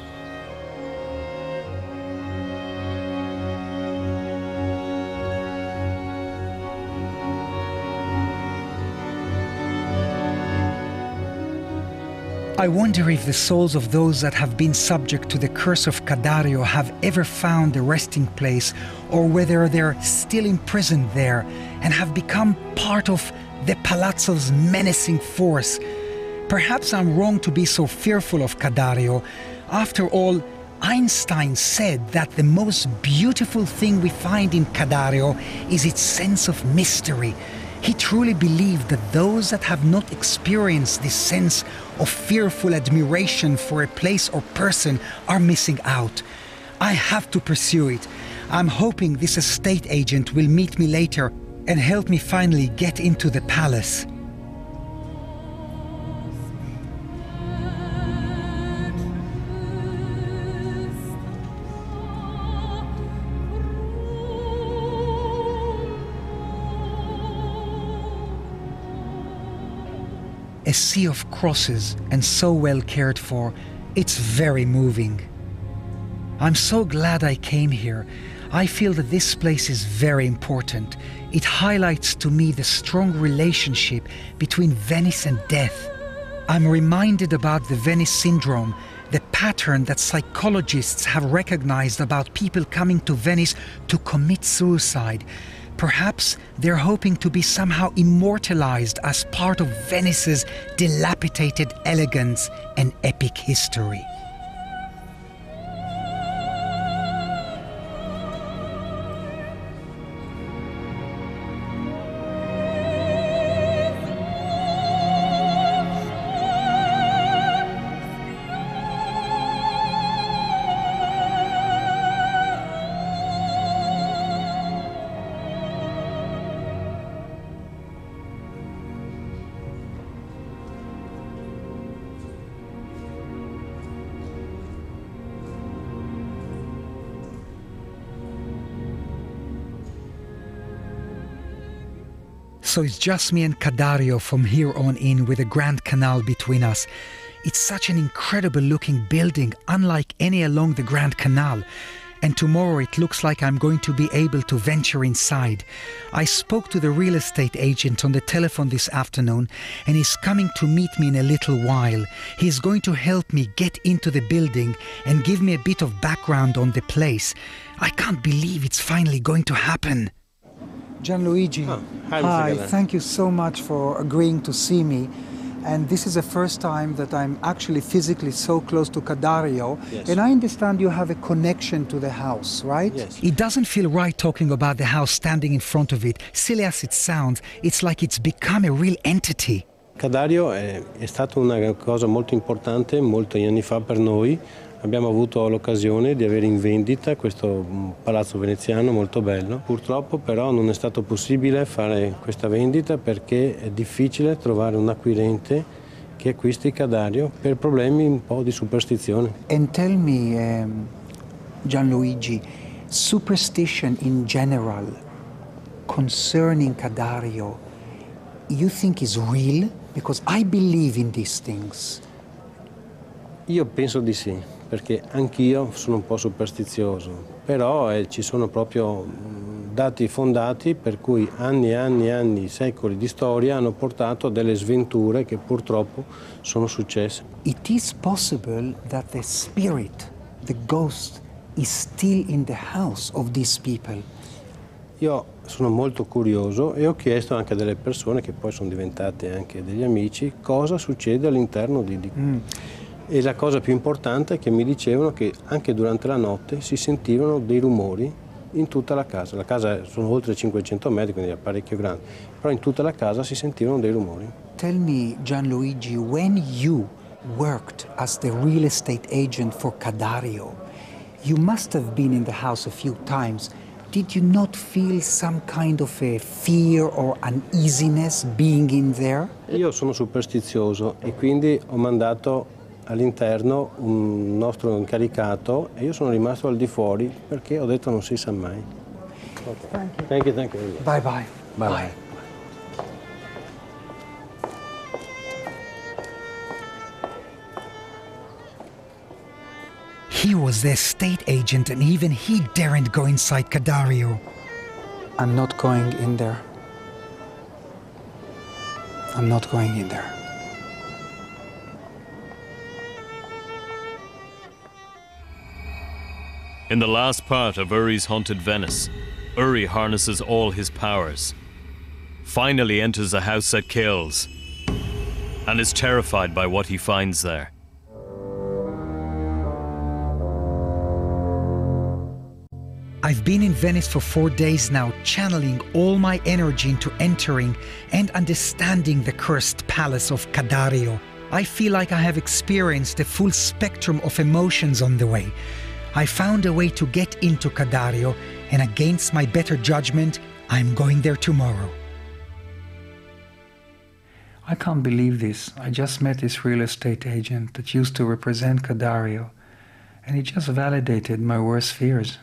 I wonder if the souls of those that have been subject to the Curse of Ca Dario have ever found a resting place, or whether they're still imprisoned there and have become part of the palazzo's menacing force. Perhaps I'm wrong to be so fearful of Ca Dario. After all, Einstein said that the most beautiful thing we find in Ca Dario is its sense of mystery. He truly believed that those that have not experienced this sense of fearful admiration for a place or person are missing out. I have to pursue it. I'm hoping this estate agent will meet me later and help me finally get into the palace. A sea of crosses and so well cared for, it's very moving. I'm so glad I came here. I feel that this place is very important. It highlights to me the strong relationship between Venice and death. I'm reminded about the Venice syndrome, the pattern that psychologists have recognized about people coming to Venice to commit suicide. Perhaps they're hoping to be somehow immortalized as part of Venice's dilapidated elegance and epic history. So it's just me and Ca Dario from here on in, with the Grand Canal between us. It's such an incredible looking building, unlike any along the Grand Canal. And tomorrow it looks like I'm going to be able to venture inside. I spoke to the real estate agent on the telephone this afternoon, and he's coming to meet me in a little while. He's going to help me get into the building and give me a bit of background on the place. I can't believe it's finally going to happen. Gianluigi, hi, thank you so much for agreeing to see me. And this is the first time that I'm actually physically so close to Ca Dario. Yes. And I understand you have a connection to the house, right? Yes. It doesn't feel right talking about the house standing in front of it. Silly as it sounds, it's like it's become a real entity. Ca Dario è stata una cosa molto importante molti anni fa per noi. Abbiamo avuto l'occasione di avere in vendita questo palazzo veneziano molto bello. Purtroppo però non è stato possibile fare questa vendita perché è difficile trovare un acquirente che acquisti Ca Dario per problemi un po' di superstizione. And tell me, Gianluigi, superstition in general concerning Ca Dario, you think is real? Because I believe in these things. Io penso di sì, perché anch'io sono un po' superstizioso, però ci sono proprio dati fondati per cui anni e anni e anni, secoli di storia hanno portato a delle sventure che purtroppo sono successe. It is possible that the spirit, the ghost, is still in the house of these people. Io sono molto curioso e ho chiesto anche a delle persone che poi sono diventate anche degli amici cosa succede all'interno di... E la cosa più importante è che mi dicevano che anche durante la notte si sentivano dei rumori in tutta la casa. La casa sono oltre 500 metri, quindi è parecchio grande, però in tutta la casa si sentivano dei rumori. Tell me, Gianluigi, when you worked as the real estate agent for Ca Dario, you must have been in the house a few times. Did you not feel some kind of a fear or uneasiness being in there? Io sono superstizioso e quindi ho mandato all'interno un nostro incaricato e io sono rimasto al di fuori perché ho detto non si sa mai. Okay. Thank you. Bye bye. Bye bye. He was the estate agent and even he daren't go inside Ca Dario. I'm not going in there. I'm not going in there. In the last part of Uri's haunted Venice, Uri harnesses all his powers. finally enters a house that kills and is terrified by what he finds there. I've been in Venice for 4 days now, channeling all my energy into entering and understanding the cursed palace of Ca Dario. I feel like I have experienced the full spectrum of emotions on the way. I found a way to get into Ca Dario, and against my better judgment, I'm going there tomorrow. I can't believe this. I just met this real estate agent that used to represent Ca Dario, and he just validated my worst fears.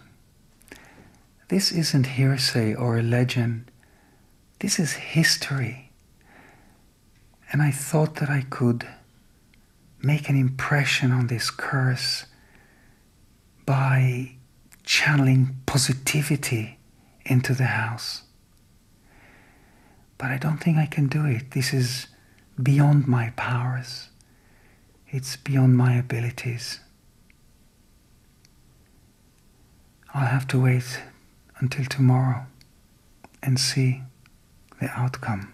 This isn't hearsay or a legend. This is history. And I thought that I could make an impression on this curse by channeling positivity into the house. But I don't think I can do it. This is beyond my powers. It's beyond my abilities. I'll have to wait until tomorrow and see the outcome.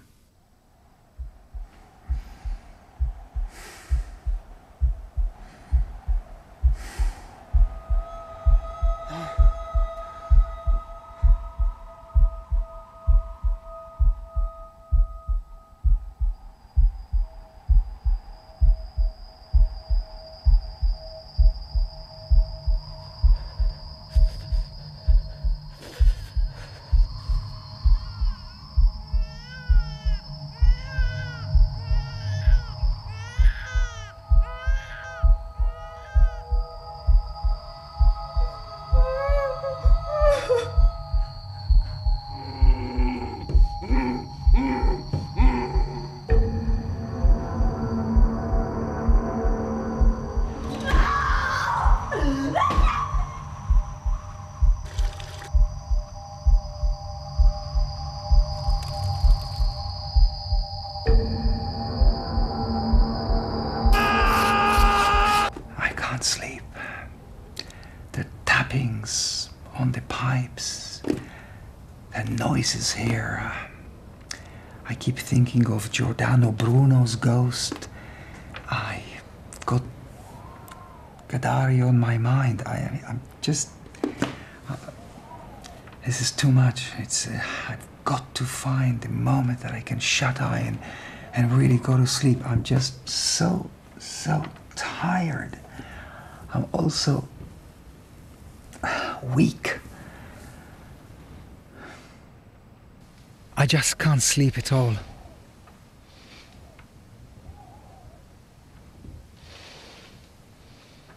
Sleep. The tappings on the pipes, the noises here. I keep thinking of Giordano Bruno's ghost. I've got Ca Dario on my mind. I'm just... this is too much. I've got to find the moment that I can shut eye and really go to sleep. I'm just so tired. I'm also weak. I just can't sleep at all.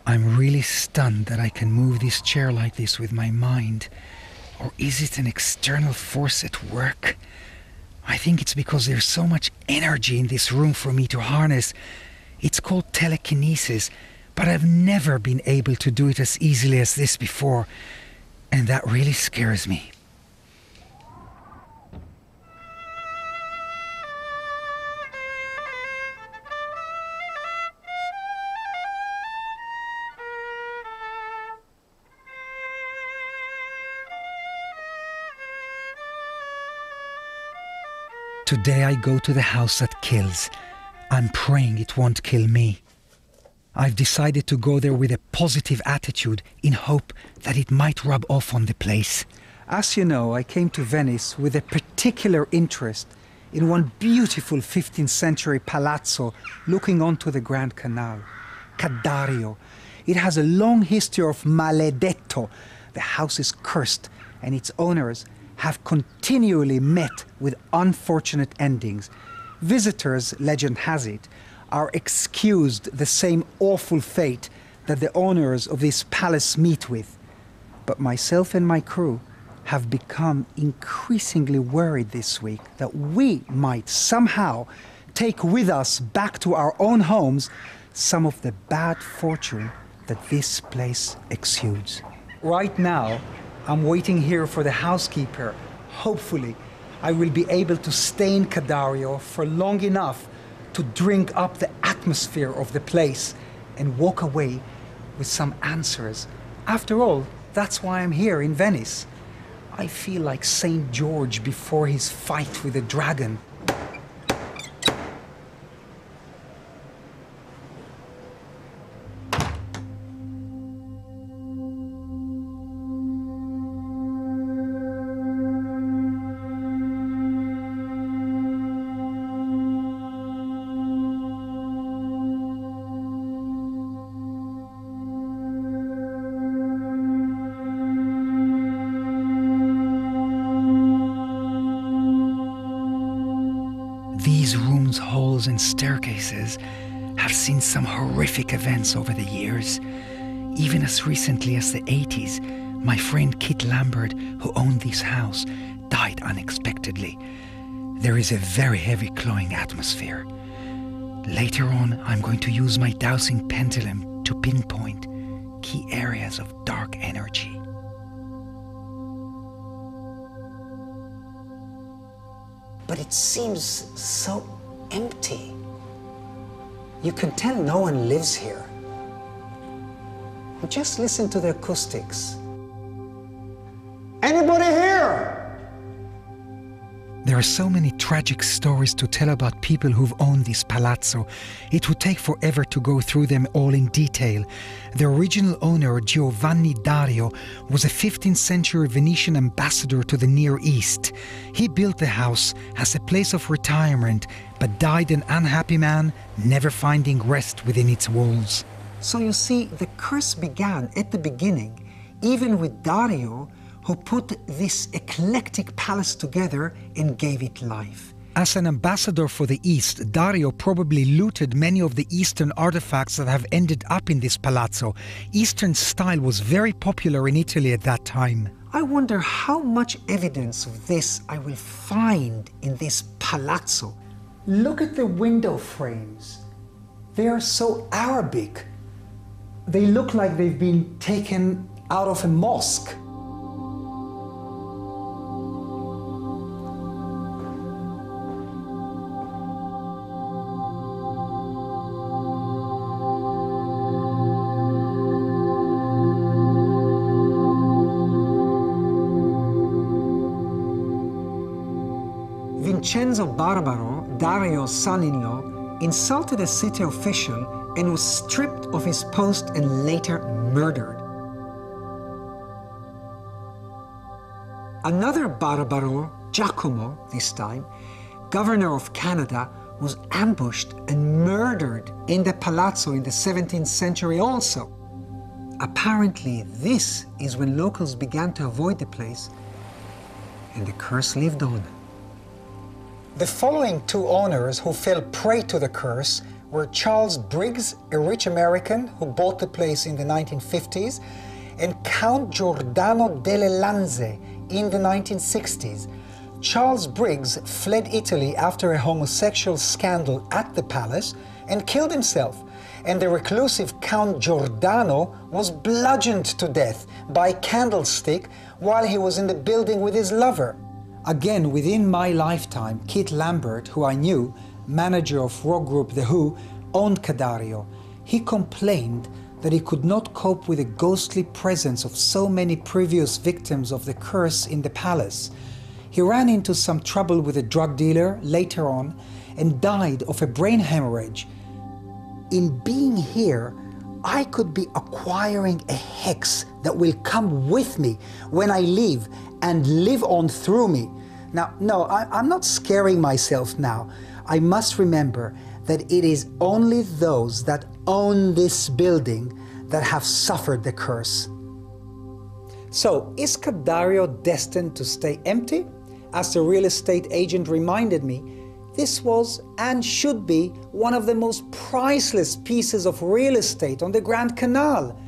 I'm really stunned that I can move this chair like this with my mind. Or is it an external force at work? I think it's because there's so much energy in this room for me to harness. It's called telekinesis. But I've never been able to do it as easily as this before, and that really scares me. Today I go to the house that kills. I'm praying it won't kill me. I've decided to go there with a positive attitude in hope that it might rub off on the place. As you know, I came to Venice with a particular interest in one beautiful 15th century palazzo looking onto the Grand Canal, Ca Dario. It has a long history of maledetto. The house is cursed and its owners have continually met with unfortunate endings. Visitors, legend has it, are excused the same awful fate that the owners of this palace meet with. But myself and my crew have become increasingly worried this week that we might somehow take with us back to our own homes some of the bad fortune that this place exudes. Right now, I'm waiting here for the housekeeper. Hopefully, I will be able to stay in Ca Dario for long enough to drink up the atmosphere of the place and walk away with some answers. After all, that's why I'm here in Venice. I feel like St. George before his fight with the dragon. These rooms, halls and staircases have seen some horrific events over the years. Even as recently as the 80s, my friend Kit Lambert, who owned this house, died unexpectedly. There is a very heavy glowing atmosphere. Later on, I'm going to use my dowsing pendulum to pinpoint key areas of dark energy. But it seems so empty. You can tell no one lives here. Just listen to the acoustics. Anybody here? There are so many tragic stories to tell about people who've owned this palazzo. It would take forever to go through them all in detail. The original owner, Giovanni Dario, was a 15th century Venetian ambassador to the Near East. He built the house as a place of retirement, but died an unhappy man, never finding rest within its walls. So you see, the curse began at the beginning, even with Dario, who put this eclectic palace together and gave it life. As an ambassador for the East, Dario probably looted many of the Eastern artifacts that have ended up in this palazzo. Eastern style was very popular in Italy at that time. I wonder how much evidence of this I will find in this palazzo. Look at the window frames. They are so Arabic. They look like they've been taken out of a mosque. Vincenzo Barbaro, Dario's son-in-law, insulted a city official and was stripped of his post and later murdered. Another Barbaro, Giacomo this time, governor of Canada, was ambushed and murdered in the palazzo in the 17th century also. Apparently, this is when locals began to avoid the place, and the curse lived on. The following two owners who fell prey to the curse were Charles Briggs, a rich American who bought the place in the 1950s, and Count Giordano delle Lanze in the 1960s. Charles Briggs fled Italy after a homosexual scandal at the palace and killed himself, and the reclusive Count Giordano was bludgeoned to death by a candlestick while he was in the building with his lover. Again, within my lifetime, Kit Lambert, who I knew, manager of rock group The Who, owned Ca Dario. He complained that he could not cope with the ghostly presence of so many previous victims of the curse in the palace. He ran into some trouble with a drug dealer later on and died of a brain hemorrhage. In being here, I could be acquiring a hex that will come with me when I leave and live on through me. Now, no, I'm not scaring myself now. I must remember that it is only those that own this building that have suffered the curse. So, is Ca Dario destined to stay empty? As the real estate agent reminded me, this was and should be one of the most priceless pieces of real estate on the Grand Canal.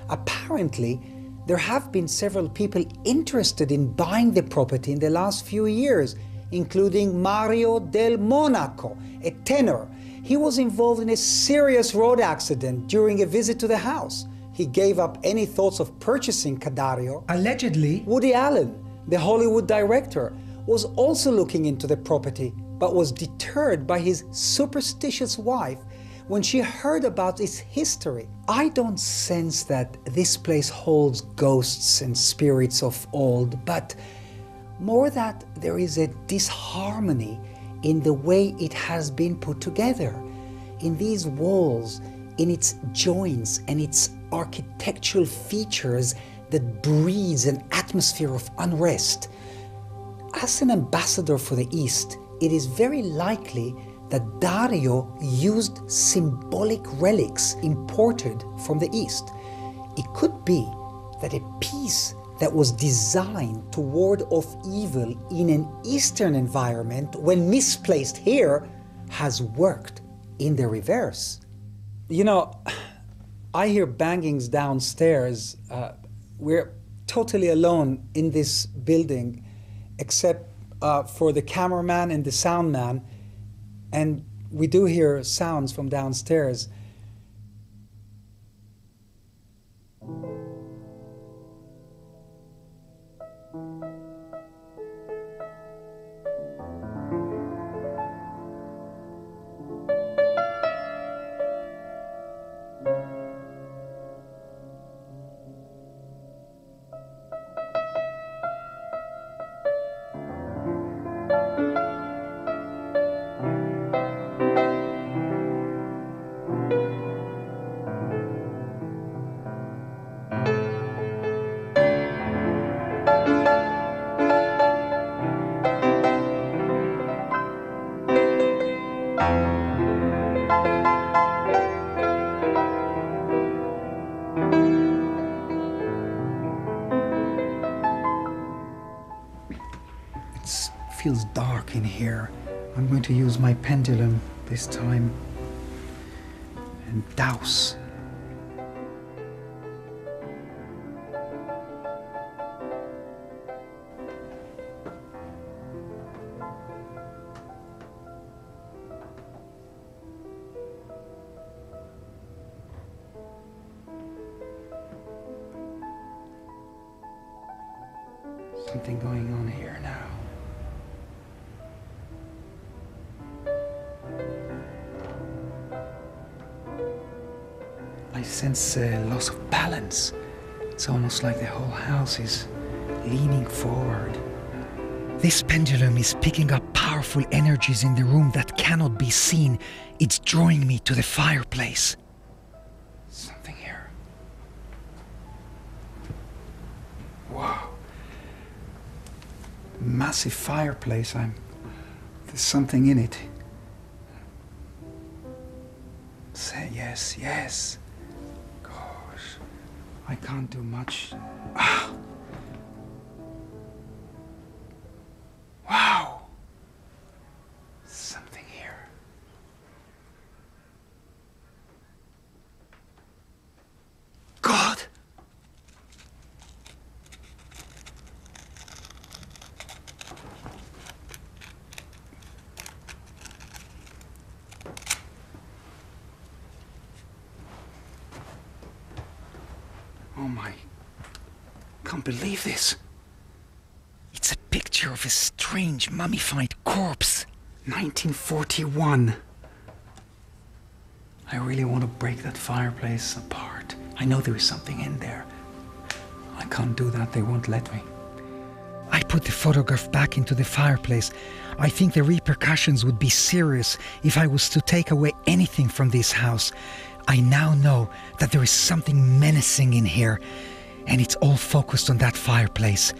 Apparently, there have been several people interested in buying the property in the last few years, including Mario del Monaco, a tenor. He was involved in a serious road accident during a visit to the house. He gave up any thoughts of purchasing Ca Dario. Allegedly, Woody Allen, the Hollywood director, was also looking into the property, but was deterred by his superstitious wife, when she heard about its history. I don't sense that this place holds ghosts and spirits of old, but more that there is a disharmony in the way it has been put together, in these walls, in its joints and its architectural features that breeds an atmosphere of unrest. As an ambassador for the East, it is very likely that Dario used symbolic relics imported from the East. It could be that a piece that was designed to ward off evil in an Eastern environment, when misplaced here, has worked in the reverse. You know, I hear bangings downstairs. We're totally alone in this building, except for the cameraman and the sound man, and we do hear sounds from downstairs. It feels dark in here. I'm going to use my pendulum this time and douse. Something going on here now. I sense a loss of balance. It's almost like the whole house is leaning forward. This pendulum is picking up powerful energies in the room that cannot be seen. It's drawing me to the fireplace. Something here. Wow. Massive fireplace. There's something in it. Say yes, yes. Gosh, I can't do much. Ah. Wow. Something here. God. Oh my, can't believe this. It's a picture of a strange mummified corpse. 1941. I really want to break that fireplace apart. I know there is something in there. I can't do that, they won't let me. I put the photograph back into the fireplace. I think the repercussions would be serious if I was to take away anything from this house. I now know that there is something menacing in here, and it's all focused on that fireplace.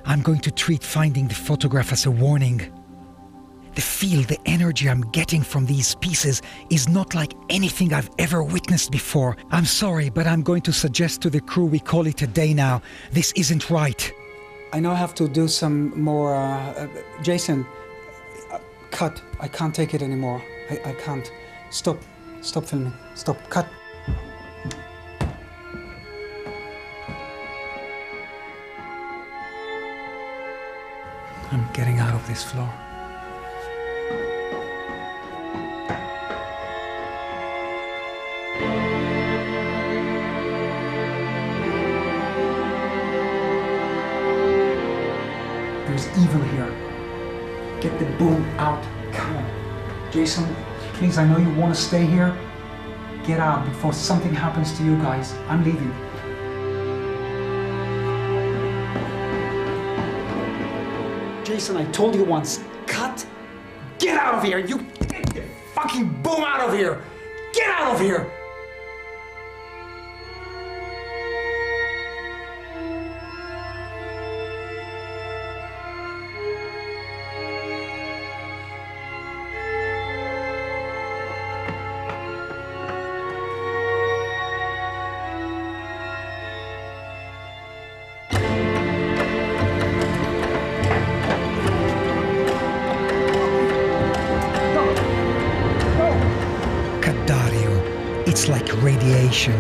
I'm going to treat finding the photograph as a warning. The feel, the energy I'm getting from these pieces is not like anything I've ever witnessed before. I'm sorry, but I'm going to suggest to the crew we call it a day now. This isn't right. I now have to do some more... Jason, cut. I can't take it anymore. I can't. Stop. Stop filming. Stop. Cut. I'm getting out of this floor. There's evil here. Get the boom out. Come on. Jason, please, I know you want to stay here. get out before something happens to you guys. I'm leaving. Jason, I told you once, cut. Get out of here. You get the fucking boom out of here. Get out of here. It's like radiation.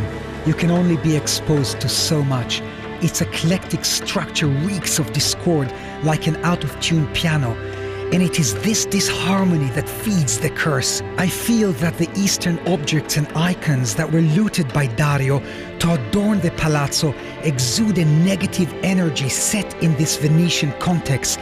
You can only be exposed to so much. Its eclectic structure reeks of discord like an out-of-tune piano. And it is this disharmony that feeds the curse. I feel that the Eastern objects and icons that were looted by Dario to adorn the palazzo exude a negative energy set in this Venetian context.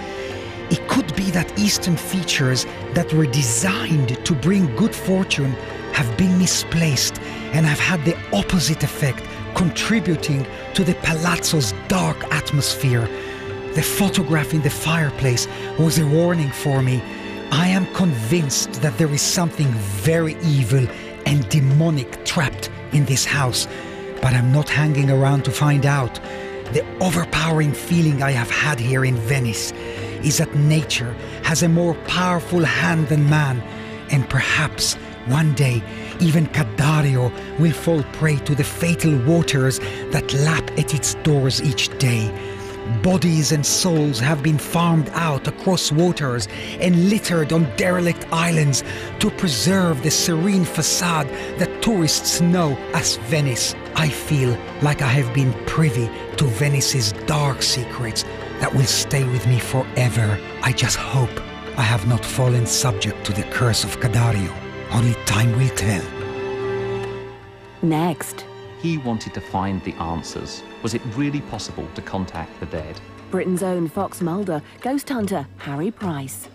It could be that Eastern features that were designed to bring good fortune have been misplaced and have had the opposite effect, contributing to the palazzo's dark atmosphere. The photograph in the fireplace was a warning for me. I am convinced that there is something very evil and demonic trapped in this house, but I'm not hanging around to find out. The overpowering feeling I have had here in Venice is that nature has a more powerful hand than man, and perhaps one day, even Ca Dario will fall prey to the fatal waters that lap at its doors each day. Bodies and souls have been farmed out across waters and littered on derelict islands to preserve the serene facade that tourists know as Venice. I feel like I have been privy to Venice's dark secrets that will stay with me forever. I just hope I have not fallen subject to the curse of Ca Dario. Only time will tell. Next. He wanted to find the answers. Was it really possible to contact the dead? Britain's own Fox Mulder, ghost hunter Harry Price.